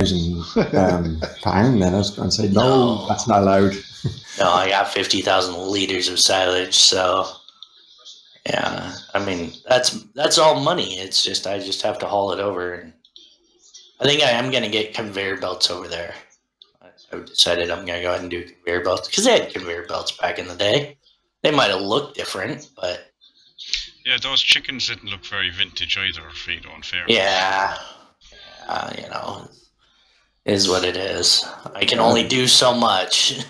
£50,000, then I was going to say, no, that's not allowed. No, I got 50,000 liters of silage, so yeah. I mean, that's all money. It's just I just have to haul it over. I think I am going to get conveyor belts over there. I've decided I'm going to go ahead and do conveyor belts because they had conveyor belts back in the day. They might have looked different, but yeah, those chickens didn't look very vintage either, Frito, in fairness. Yeah, is what it is. I can only do so much.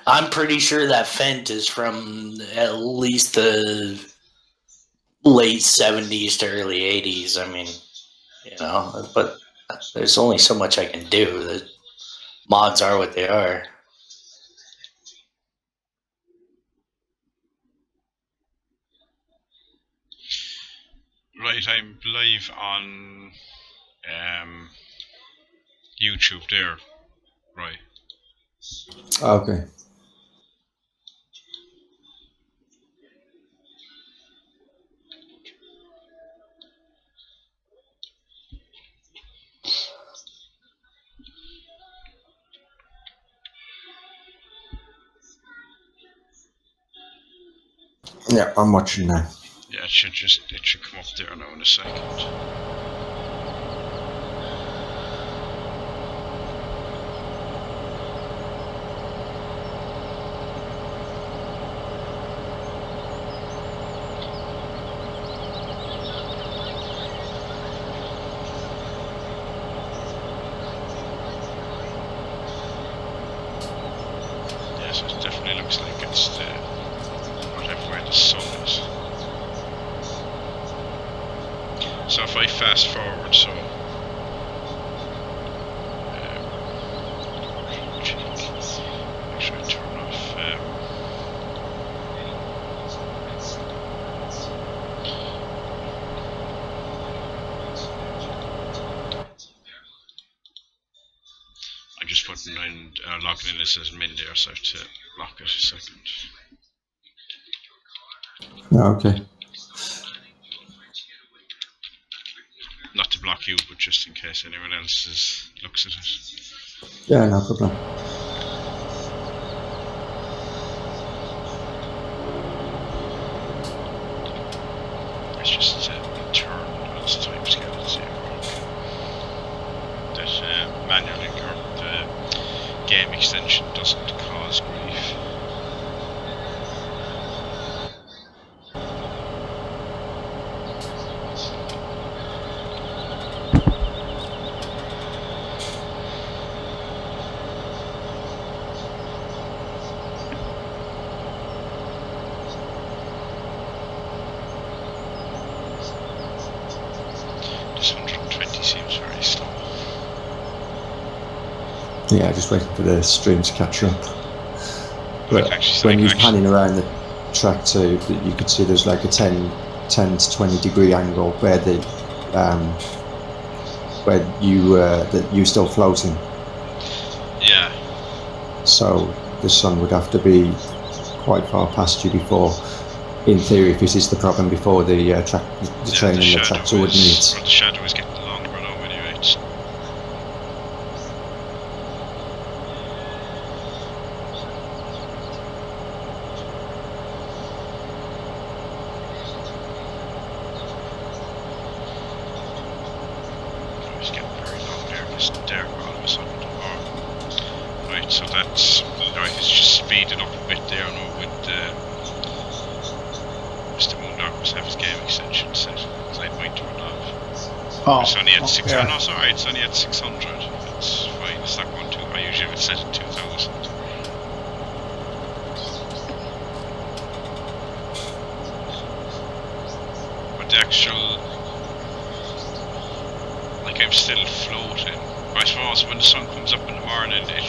I'm pretty sure that Fendt is from at least the late 70s to early 80s. I mean, but there's only so much I can do. The mods are what they are. Right, I'm live on YouTube there. Right. Okay. Yeah, I'm watching now. Yeah, it should come up there now in a second. Yes, it definitely looks like it's where the sun is. So if I fast forward, so actually turn off I'm just putting in logging in this as min there, so I have to lock it a second. Okay. Not to block you, but just in case anyone else looks at it. Yeah, no problem. It's just turn on this time scale to 0. That manually or the game extension doesn't cause grief. Yeah, just waiting for the stream to catch up. But when you're panning around the track too, you could see there's like a 10 to 20 degree angle where you're still floating. Yeah. So the sun would have to be quite far past you before, in theory, if this is the problem, before the train and the tractor would meet. Or the shadow is getting longer now anyway. It's getting very long there, just there all of a sudden. Oh. Right, so that's right, it's just speeding up a bit there now with Mr. Moondog must have his game extension set, because I might turn off. Oh, it's only at 600. yeah. No, sorry, it's only at 600. It's fine. It's not going to. I usually have it set at 2000. But the actual, like, I'm still floating. I suppose when the sun comes up in the morning, the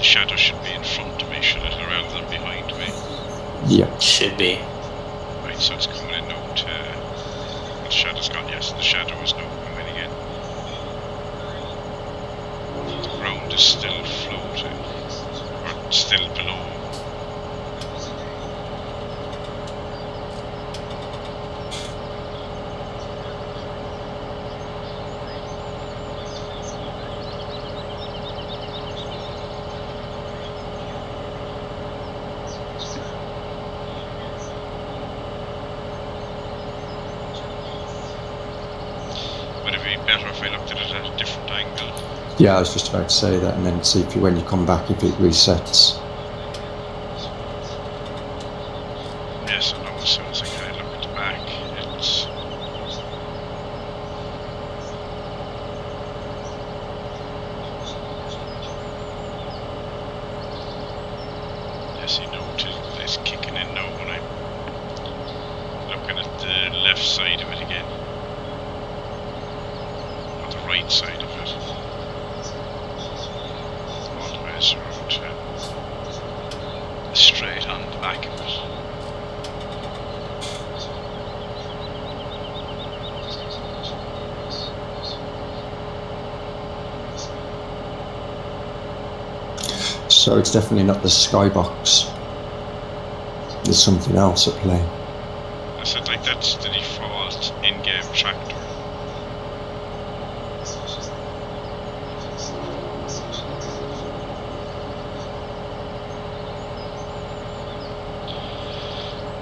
shadow should be in front of me, should it, rather than behind me? Yeah. Should be. Right, so it's coming in now to... The shadow's gone, yes, the shadow is now coming again. The ground is still floating, or still below. Yeah, I was just about to say that, and then see if when you come back, if it resets. Yes, I know. As soon as I kind of look at the back, it's. Yes, you know, it's kicking in now when I'm looking at the left side of it again. Or the right side of it. All the way around straight on the back of it. So it's definitely not the skybox. There's something else at play. I said, like, that's the default in-game tractor.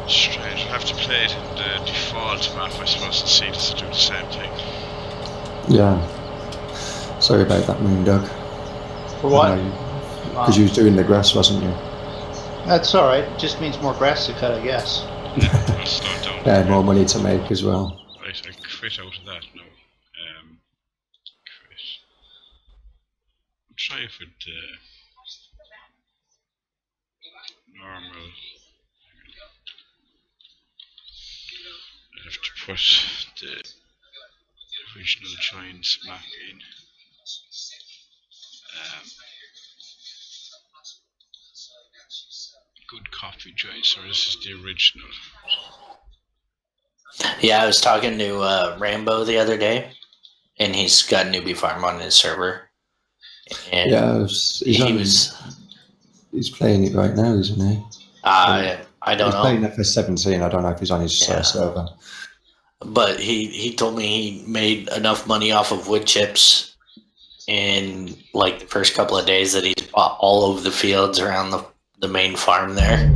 Strange, I'll have to play it in the default map, I suppose, and see does it do the same thing. Yeah. Sorry about that, Moondog. For what? Because you was doing the grass, wasn't you? That's all right. It just means more grass to cut, I guess. Yeah, I'll start down. Yeah, more money to make as well. Right, I'll quit out of that now. Quit. I'll try if it normal. I have to put the original joins back in. Good copy joins, or this is the original. Yeah, I was talking to Rambo the other day, and he's got Newbie Farm on his server. And Yeah, he's playing it right now, isn't he? I don't He's know. playing FS17. I don't know if he's on his server. But he told me he made enough money off of wood chips in like the first couple of days that he's bought all over the fields around the main farm there.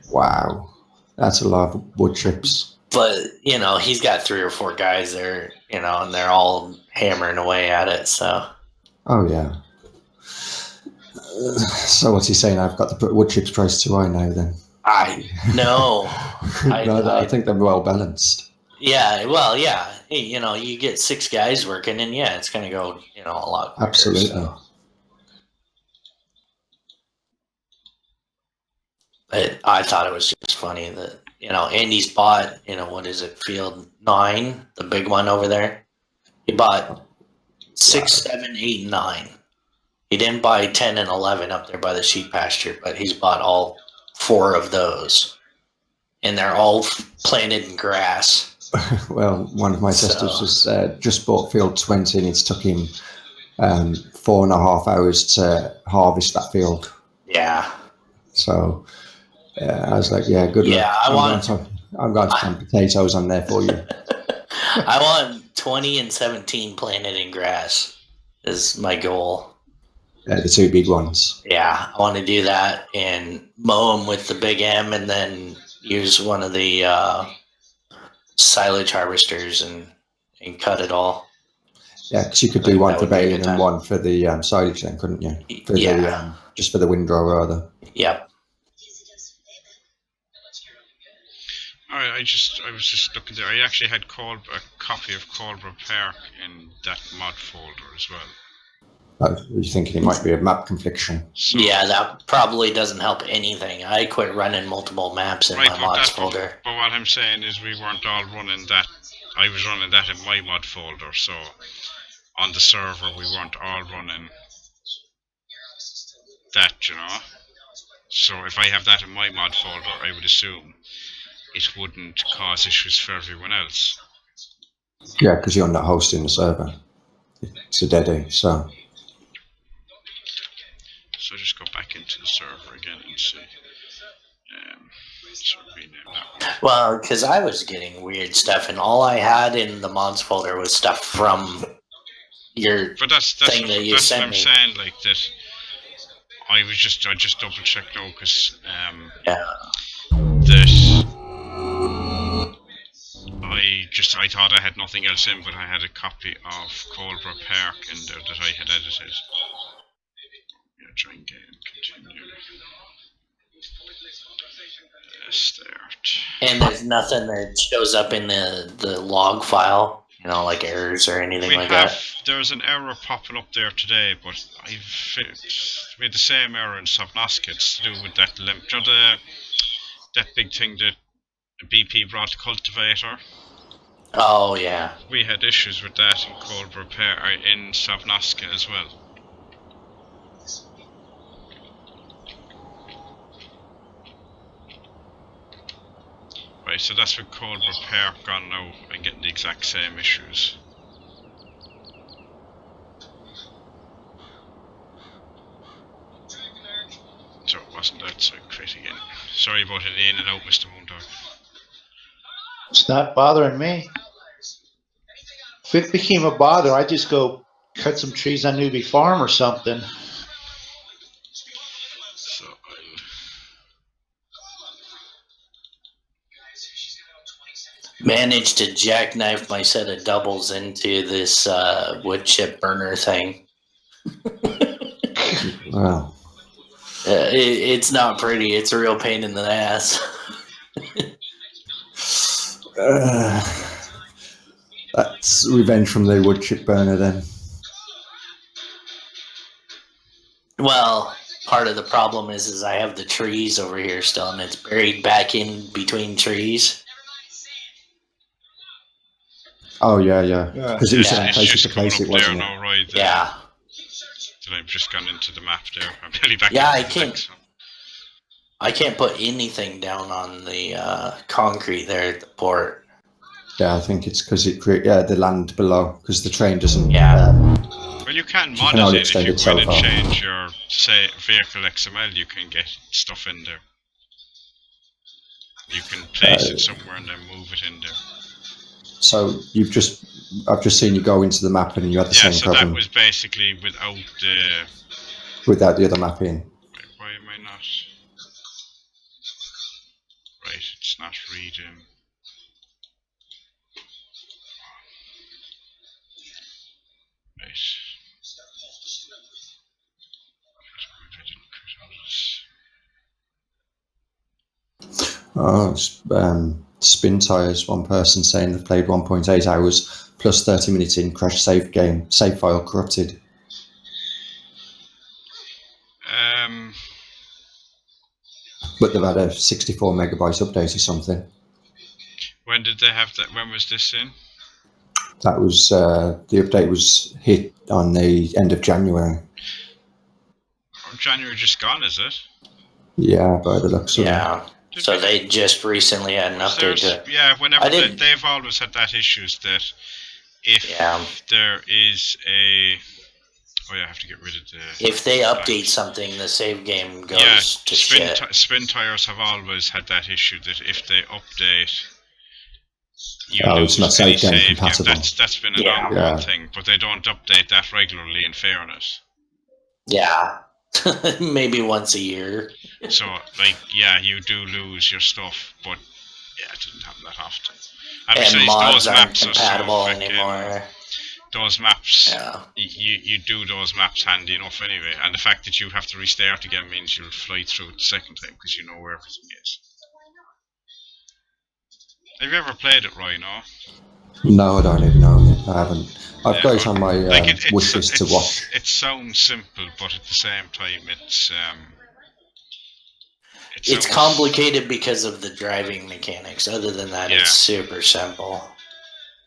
Wow, that's a lot of wood chips. But you know, he's got 3 or 4 guys there, you know, and they're all hammering away at it. So. Oh yeah. So what's he saying? I've got to put wood chips price too high now. Then. No. I think they're well balanced. Yeah, well, yeah. You know, you get 6 guys working, and yeah, it's going to go, you know, a lot quicker. Absolutely. So. But I thought it was just funny that, you know, Andy's bought, you know, what is it, Field 9, the big one over there. He bought 6, 7, 8, and 9. He didn't buy 10 and 11 up there by the sheep pasture, but he's bought all 4 of those. And they're all planted in grass. Well, one of my testers was just bought Field 20, and it's took him 4.5 hours to harvest that field. Yeah. So I was like, yeah, good luck. Yeah, I'm going to plant potatoes on there for you. I want 20 and 17 planted in grass is my goal. The 2 big ones. Yeah, I want to do that and mow them with the Big M, and then use one of the silage harvesters and cut it all. Yeah, because you could do one for baling and one for the silage then, couldn't you? Just for the windrow rather. Yep. Alright, I was just looking there. I actually had a copy of Colborough Park in that mod folder as well. You're thinking it might be a map confliction. So, yeah, that probably doesn't help anything. I quit running multiple maps in my mods folder. But what I'm saying is we weren't all running that. I was running that in my mod folder, so on the server we weren't all running that, you know. So if I have that in my mod folder, I would assume it wouldn't cause issues for everyone else. Yeah, because you're not hosting the server. It's a deadie, so... So just go back into the server again and see. So rename that one. Well, because I was getting weird stuff, and all I had in the mods folder was stuff from your thing that you sent me. That's what I'm saying, like that. I just double checked now because that I just I thought I had nothing else in, but I had a copy of Colborough Park in there that I had edited. Yeah, join game, continue. Start. And there's nothing that shows up in the log file, you know, like errors or anything like that. There's an error popping up there today, but I've made the same error in Savnoska. It's to do with that that big thing that BP brought to Cultivator. Oh yeah. We had issues with that in Colborough in Savnoska as well. Right, so that's with Colborough Park gone now and getting the exact same issues. So it wasn't that, so I quit again. Sorry about it in and out, Mr. Moondog. It's not bothering me. If it became a bother, I'd just go cut some trees on Newbie Farm or something. So Managed to jackknife my set of doubles into this wood chip burner thing. Wow. It's not pretty. It's a real pain in the ass. That's revenge from the wood chip burner then. Well, part of the problem is I have the trees over here still, and it's buried back in between trees. Oh yeah. Because it was it's place just to place coming it, up there wasn't it? now, right there. Yeah. So I've just gone into the map there. I'm nearly back. Yeah, into I the can't- next one. I can't put anything down on the concrete there at the port. Yeah, I think it's because the land below, because the train doesn't. Yeah. Well, you can You mod can only it in if extend you it go in so and far. change your, say, vehicle XML, you can get stuff in there. You can place it somewhere and then move it in there. So I've just seen you go into the map and you had the Yeah, same so problem that was basically without the... without the other map in. Wait, why am I not... Right, it's not reading... Right. I didn't cut all this. Spin tires. One person saying they've played 1.8 hours plus 30 minutes in crash save game. Save file corrupted. But they've had a 64 megabyte update or something. When did they have that? When was this in? That was the update was hit on the end of January. Oh, January just gone, is it? Yeah, by the looks of it. Yeah. So they just recently had an update to it. Yeah, whenever I did- they've always had that issues that if Yeah. there is a... Oh yeah, I have to get rid of the... If they update something, the save game goes Yeah, to shit. spin tires have always had that issue that if they update, you it's lose not any save game save game. compatible. That's been an Yeah. ongoing Yeah. thing, but they don't update that regularly. In fairness, Yeah. Maybe once a year. so like yeah, you do lose your stuff, but yeah, it doesn't happen that often. And And besides, mods those aren't maps are so compatible fucking- anymore. Those maps, Yeah. you do those maps handy enough anyway, and the fact that you have to restart again means you'll fly through it the second time because you know where everything is. Have you ever played it, Roy? No. No, I don't even know. I haven't. I've Yeah, got it on my Like wish list to watch. It sounds simple, but at the same time, it's It's complicated because of the driving mechanics. Other than that, Yeah. it's super simple.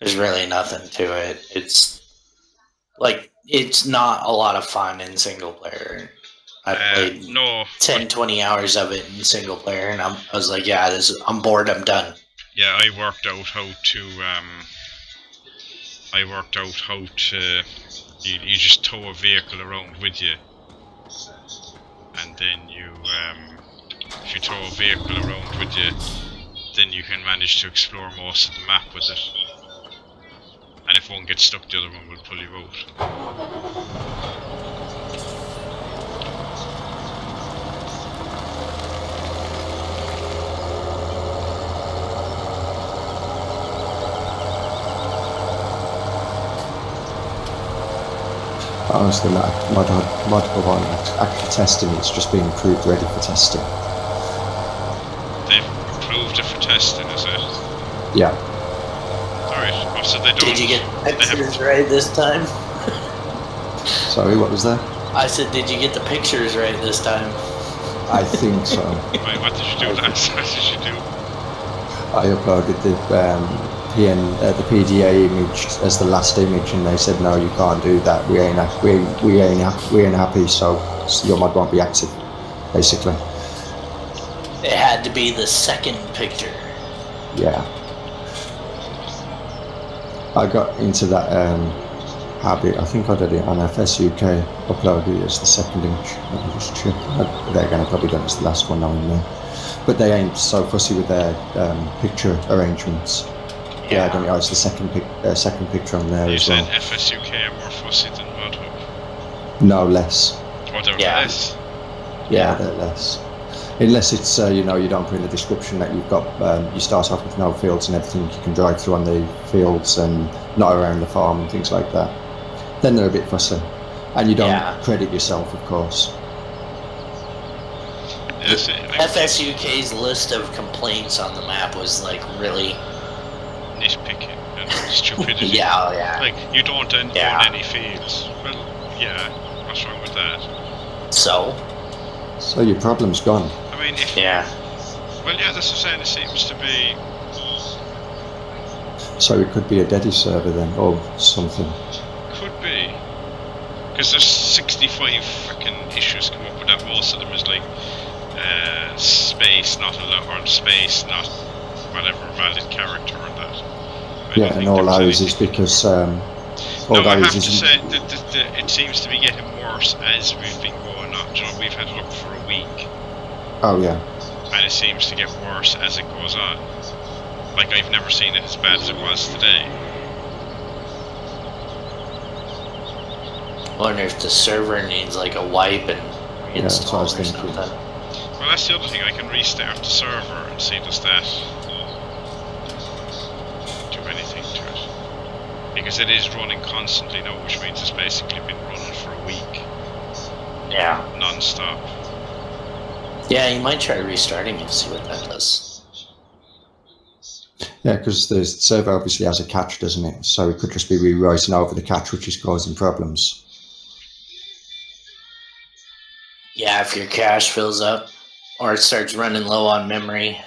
There's really nothing to it. It's not a lot of fun in single player. I played no. 10, 20 hours of it in single player, and I was like, yeah, I'm bored, I'm done. Yeah, I worked out how to. You just tow a vehicle around with you, and then you if you tow a vehicle around with you, then you can manage to explore most of the map with it. And if one gets stuck, the other one will pull you out. Oh, so mod hub aren't actually testing, it's just being approved ready for testing. They've approved it for testing, is it? Yeah. Alright, oh, so they don't... Did you get they pictures haven't- right this time? Sorry, what was that? I said, did you get the pictures right this time? I think so. Wait, what did you do last? What did you do? I uploaded the the PDA image as the last image, and they said no, you can't do that. We ain't happy, so your mod won't be active, basically. It had to be the second picture. Yeah. I got into that habit. I think I did it on FS UK. Uploaded it as the second image. Let me just check. They're going to probably done it as the last one knowing me. But they ain't so fussy with their picture arrangements. Yeah, I don't know. It's the second picture on there You as said well. FSUK are more fussy than ModHub. No, less. Or they're Yeah. less. Yeah, they're less. Unless it's you don't put in the description that you've got. You start off with no fields and everything. You can drive through on the fields and not around the farm and things like that. Then they're a bit fussy, and you don't credit yourself, of course. Yes, FSUK's list of complaints on the map was like really nitpicking and stupidity. yeah. Like, you don't own any fields. Well, yeah, what's wrong with that? So your problem's gone. I mean, if... yeah. Well, yeah, that's what I'm saying. It seems to be... So it could be a Deddy server then, or something. Could be. Because there's 65 freaking issues come up with that. Most of them is like, space not allowed, or space not whatever valid character or that. Yeah, and all those is because no, I have to say that it seems to be getting worse as we've been going on. You know, we've had it up for a week. Oh yeah. And it seems to get worse as it goes on. Like, I've never seen it as bad as it was today. I wonder if the server needs like a wipe and Yeah, that's what I reinstall was or thinking. something. Well, that's the other thing. I can restart the server and see does that do anything to it. Because it is running constantly now, which means it's basically been running for a week. Yeah. Non-stop. Yeah, you might try restarting and see what that does. Yeah, because the server obviously has a cache, doesn't it? So it could just be rewriting over the cache, which is causing problems. Yeah, if your cache fills up or it starts running low on memory.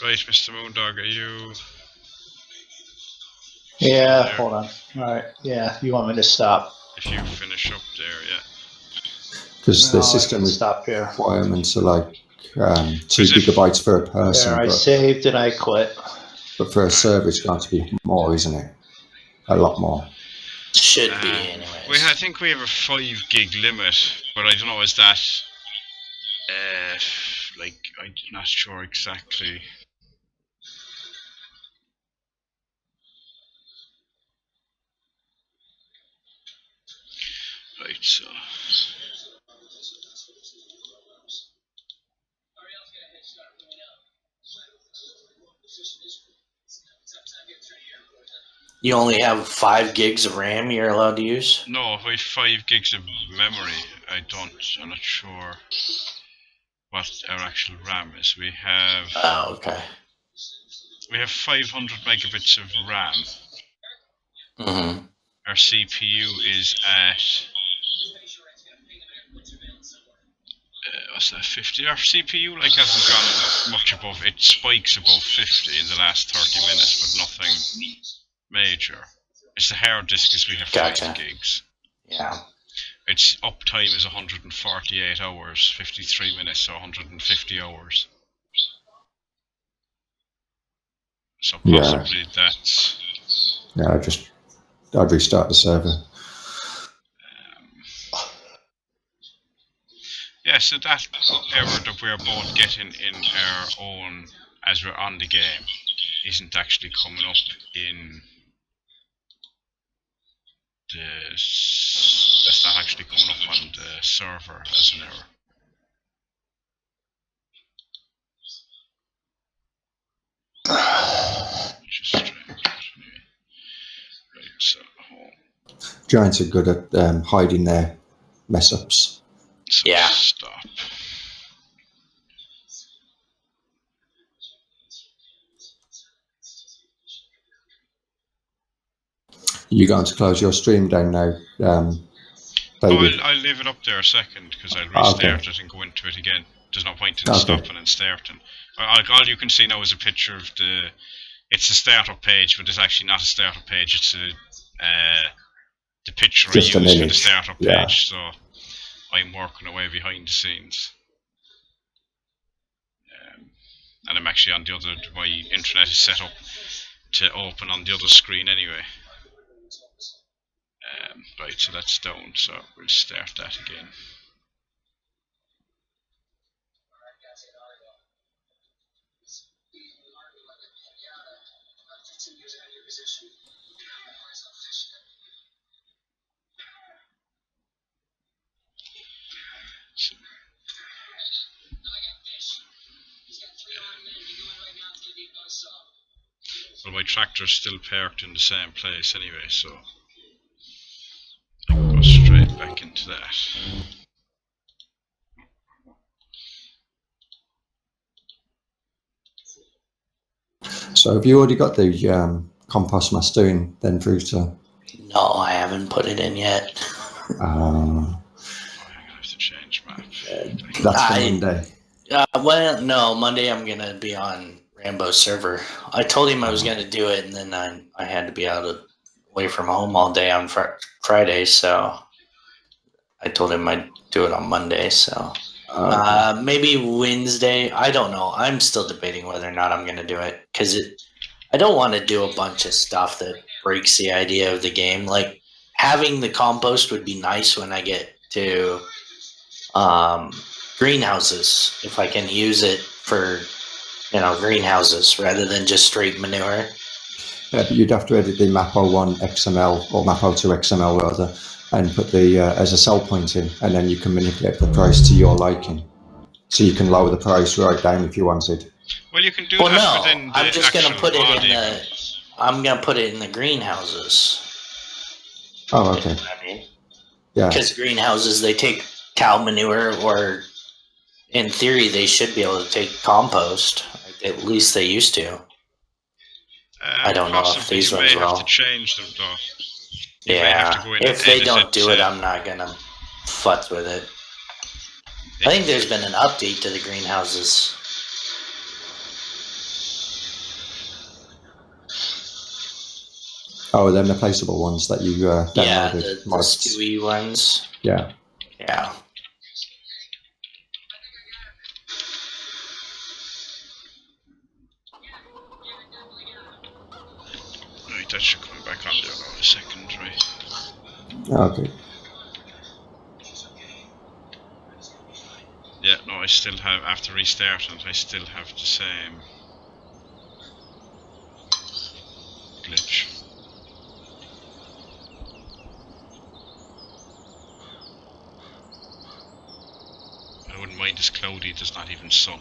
Right, Mr. Moondog, are you... Yeah, there? hold on. Alright, yeah, you want me to stop? If you finish up there, yeah. Because No, the I system can stop here. requirements are like 2 Because if- gigabytes for a person, There, I but saved and I quit. for a server it's going to be more, isn't it? A lot more. Should be, anyways. I think we have a 5 gig limit, but I don't know, is that... like, I'm not sure exactly. Right, so... You only have 5 gigs of RAM you're allowed to use? No, we have 5 gigs of memory. I'm not sure what our actual RAM is. We have Oh, okay. 500 megabits of RAM. Mm-hmm. Our CPU is at what's that, 50? Our CPU like hasn't gone much above. It spikes above 50 in the last 30 minutes, but nothing major. It's the hard disk is we have 5 gigs. Yeah. Its uptime is 148 hours, 53 minutes, so 150 hours. So possibly that's... Yeah, I'd restart the server. Yeah, so that error that we're both getting in our own, as we're on the game, isn't actually coming up in the... That's not actually coming up on the server as an error. Which is strange. Right, so... Giants are good at hiding their mess ups. So Yeah. stop. You're going to close your stream down now, Oh, David? I'll leave it up there a second because I'll Okay. restart it and go into it again. There's no point in Okay. stopping and starting. All you can see now is a picture of it's a startup page, but it's actually not a startup page. It's the picture Just I an use for the image. startup Yeah. page. So I'm working away behind the scenes. And I'm actually on the other, my internet is set up to open on the other screen anyway. Right, so that's down, so we'll start that again. So, well, my tractor's still parked in the same place anyway, so I can go straight back into that. So have you already got the compost mass doing then, Fruiter? No, I haven't put it in yet. Uh, Oh, I'm gonna have to change map. that's for Monday. Well, no, Monday I'm gonna be on Rambo's server. I told him I was gonna do it, and then I had to be away from home all day on Friday, so I told him I'd do it on Monday. So maybe Wednesday. I don't know. I'm still debating whether or not I'm gonna do it because I don't want to do a bunch of stuff that breaks the idea of the game. Like having the compost would be nice when I get to greenhouses, if I can use it for greenhouses rather than just straight manure. Yeah, but you'd have to edit the map 01 XML or map 02 XML rather, and put the as a sell point in, and then you can manipulate the price to your liking. So you can lower the price right down if you wanted. Well, you can do Well, that no, within the I'm just gonna actual put it mod in even. I'm gonna put it in the greenhouses. Oh, You okay. know what I mean? Yeah. Because greenhouses, they take cow manure, or in theory, they should be able to take compost. At least they used to. I don't know if Possibly, these you ones may have will. to change them though. You may have to go in If and they edit don't it, do it, I'm not gonna futz with it. I think there's been an update to the greenhouses. Oh, then the placeable ones that you downloaded. Yeah, the mods. Stewie ones. Yeah. Yeah. Right, that should come back on there now in a second, right? Okay. Yeah, no, I still have, after restarting it, I still have the same glitch. I wouldn't mind it's cloudy, there's not even sun.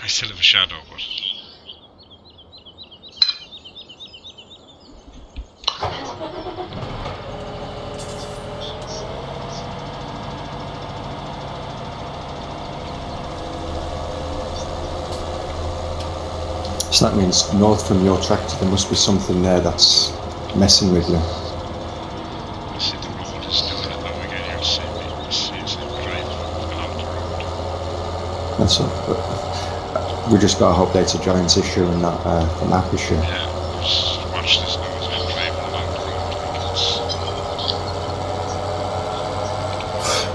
I still have a shadow, but... So that means north from your tractor, there must be something there that's messing with you. I see the road is doing it now again, you'll see me, see it's drive along the road. That's all. But we just got to hope that it's a Giants issue and not the map issue. Yeah, just watch this now as I'm driving along the road, like it's...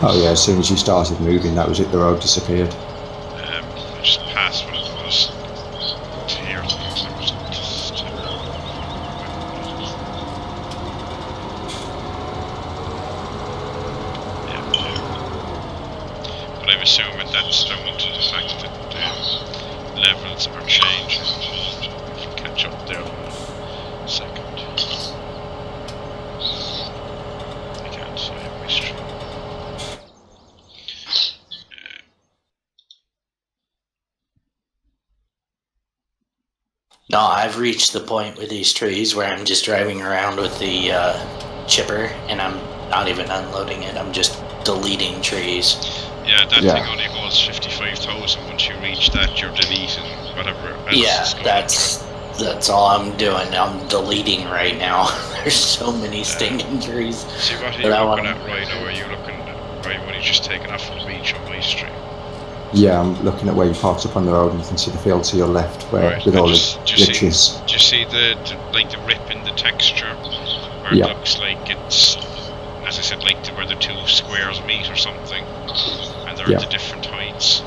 Oh yeah, as soon as you started moving, that was it, the road disappeared. I just passed what it was to here, so it was just... But I'm assuming that's down to the fact that the levels are changing. If we catch up there in a second. I can't see my stream. No, I've reached the point with these trees where I'm just driving around with the chipper and I'm not even unloading it. I'm just deleting trees. Yeah, that Yeah. thing only holds 55,000. Once you reach that, you're deleting whatever else Yeah, is going that's all I'm doing. I'm deleting right now. There's so many stinking trees. See, what are you But I looking wanna- at right now? Are you looking at right when you just taken off from the beach on my street? Yeah, I'm looking at where you parked up on the road, and you can see the field to your left, where Right, with and all the just- do you see- glitches. Do you see the rip in the texture? Where Yeah. it looks like it's, as I said, like where the two squares meet or something, and they're Yeah. at the different heights.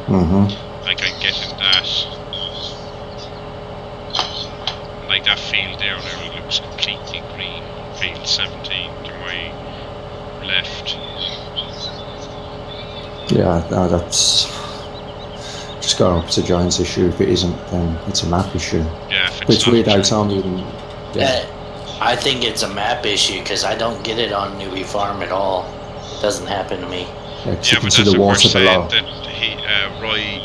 Mm-hmm. Like I'm getting that. Like that field there now looks completely green. Field 17 to my left. Yeah, no, that's just going up. It's a Giants issue. If it isn't, then it's a map issue. Yeah, if But it's not, weird how it's only in. Yeah, I think it's a map issue because I don't get it on Newbie Farm at all. It doesn't happen to me. yeah, 'cause yeah, you can but see that's the what we're water saying. below. That Roy,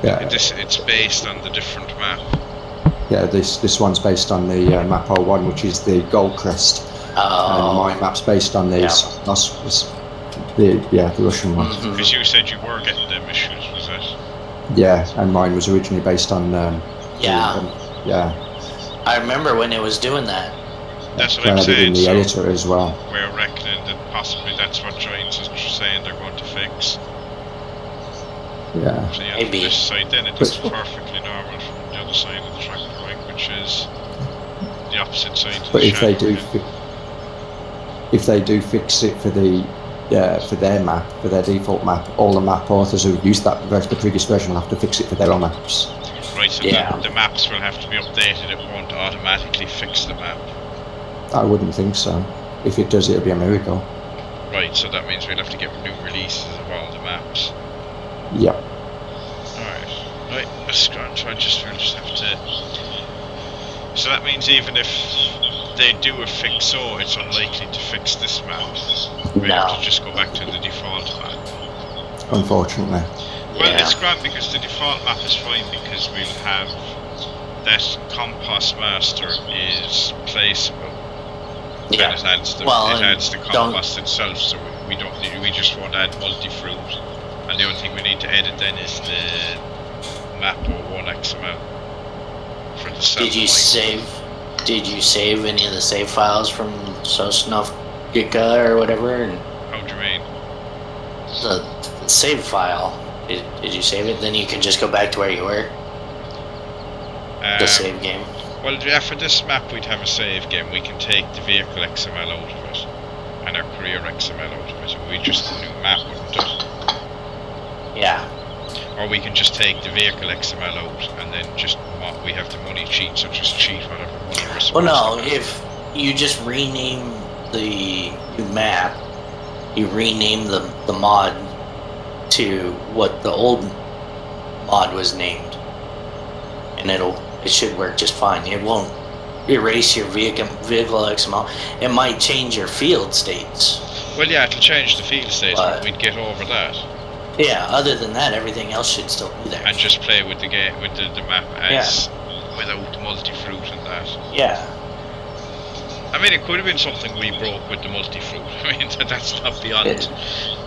Yeah. it's based on the different map. Yeah, this one's based on the map 01, which is the Goldcrest, and my map's based on the the Russian one. Mhm. Because you said you were getting them issues, was it? Yeah, and mine was originally based on. Yeah. Yeah. I remember when it was doing that. That's what I I'm had it in saying. the So editor as well. we're reckoning that possibly that's what Giants is saying they're going to fix. Yeah. So yeah, Maybe. this side then it looks perfectly normal from the other side of the tractor, right, which is the opposite side to But the if they shadow. do, if they do fix it for the for their map, for their default map, all the map authors who used that the previous version will have to fix it for their own maps. Right, so Yeah. the maps will have to be updated. It won't automatically fix the map. I wouldn't think so. If it does, it'll be a miracle. Right, so that means we'll have to get new releases of all the maps. Yep. Alright, right, that's grand. So we'll just have to. So that means even if they do a fix, so it's unlikely to fix this map. We have No. to just go back to the default map. Unfortunately. Well, Yeah. it's grand because the default map is fine because we'll have that Compass Master is placeable. Yeah. Then it adds the, Well, it and adds the don't- compass itself, so we don't need, we just won't add multi-fruit. And the only thing we need to edit then is the map or 1XML for the cell Did you point. save any of the save files from Sosnovka or whatever? And How do you mean? the save file. Did you save it? Then you can just go back to where you were. The save game. Well, yeah, for this map we'd have a save game. We can take the vehicle XML out of it and our career XML out of it, and we just a new map, wouldn't it? Yeah. Or we can just take the vehicle XML out and then just we have the money cheat, so just cheat whatever money we're supposed Well, no. to have. If you just rename the map, you rename the mod to what the old mod was named, and it should work just fine. It won't erase your vehicle XML. It might change your field states. Well, yeah, it'll change the field states, but But- we'd get over that Yeah, other than that, everything else should still be there. and just play with the game with the map as without the multi-fruit and that. Yeah. I mean, it could have been something we broke with the multi-fruit. I mean, that's not beyond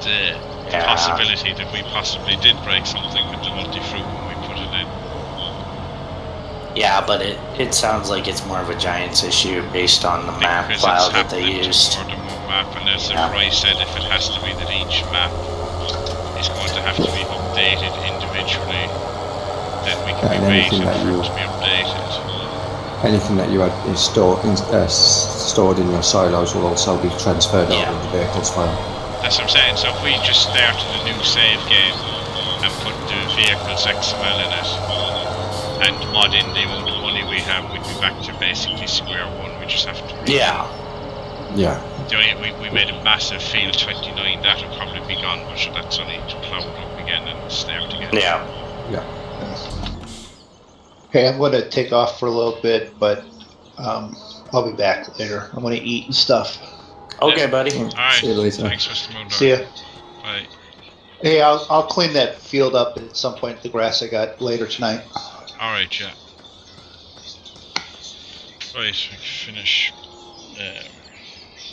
the Yeah. possibility that we possibly did break something with the multi-fruit when we put it in. Yeah, but it sounds like it's more of a Giants issue based on the map Because file it's that they happening used. to more than one map, and as Yeah. Roy said, if it has to be that each map is going to have to be updated individually, then we can And be anything waiting that for it you- to be updated. Anything that you had stored in your silos will also be transferred Yeah. over in the vehicles file. That's what I'm saying. So if we just started a new save game and put the vehicles XML in it and mod in the amount of money we have, we'd be back to basically square one. We just have to. Yeah. Yeah. We made a massive field 29. That'll probably be gone, but sure, that's only to plow it up again and start again. Yeah. Okay, I'm going to take off for a little bit, but I'll be back later. I'm going to eat and stuff. Okay, buddy. All right. See you later. Thanks, Mr. Moondog. See ya. Bye. Hey, I'll clean that field up at some point, the grass I got later tonight. Alright, yeah. Right, we finish.